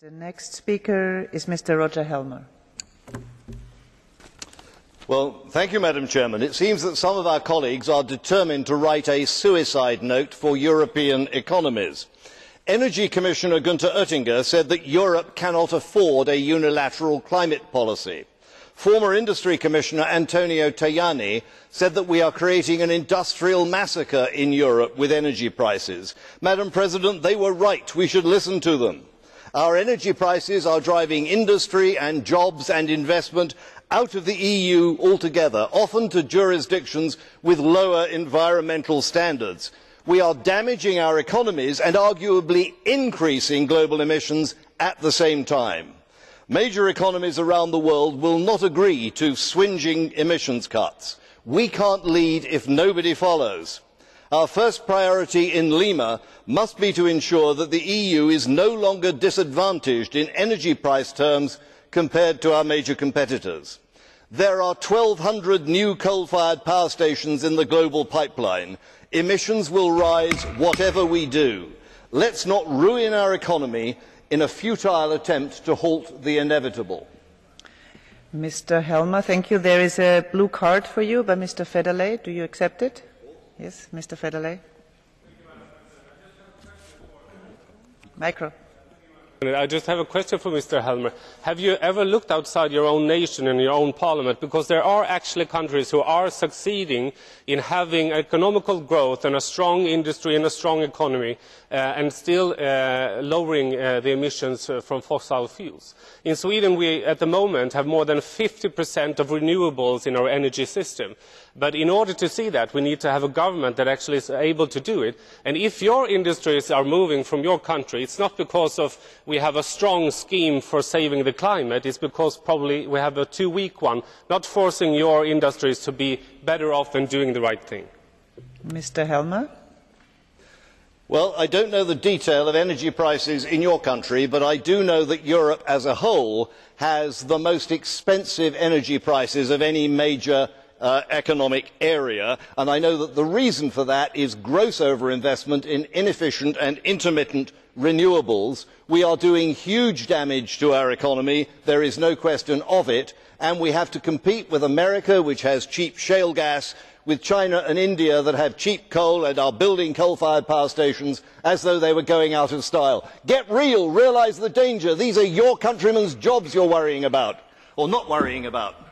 The next speaker is Mr. Roger Helmer. Well, thank you, Madam Chairman. It seems that some of our colleagues are determined to write a suicide note for European economies. Energy Commissioner Günther Oettinger said that Europe cannot afford a unilateral climate policy. Former Industry Commissioner Antonio Tajani said that we are creating an industrial massacre in Europe with energy prices. Madam President, they were right. We should listen to them. Our energy prices are driving industry and jobs and investment out of the EU altogether, often to jurisdictions with lower environmental standards. We are damaging our economies and arguably increasing global emissions at the same time. Major economies around the world will not agree to swingeing emissions cuts. We can't lead if nobody follows. Our first priority in Lima must be to ensure that the EU is no longer disadvantaged in energy price terms compared to our major competitors. There are 1,200 new coal-fired power stations in the global pipeline. Emissions will rise whatever we do. Let's not ruin our economy in a futile attempt to halt the inevitable. Mr. Helmer, thank you. There is a blue card for you by Mr. Federley. Do you accept it? Yes, Mr. Federley. Micro. I just have a question for Mr. Helmer. Have you ever looked outside your own nation and your own parliament? Because there are actually countries who are succeeding in having economical growth and a strong industry and a strong economy and still lowering the emissions from fossil fuels. In Sweden, we at the moment have more than 50% of renewables in our energy system. But in order to see that, we need to have a government that actually is able to do it. And if your industries are moving from your country, it's not because we have a strong scheme for saving the climate, it's because probably we have a too weak one, not forcing your industries to be better off than doing the right thing. Mr. Helmer? Well, I don't know the detail of energy prices in your country, but I do know that Europe as a whole has the most expensive energy prices of any major economic area, and I know that the reason for that is gross overinvestment in inefficient and intermittent renewables. We are doing huge damage to our economy, there is no question of it, and we have to compete with America, which has cheap shale gas, with China and India that have cheap coal and are building coal-fired power stations as though they were going out of style. Get real, realise the danger. These are your countrymen's jobs you're worrying about, or not worrying about.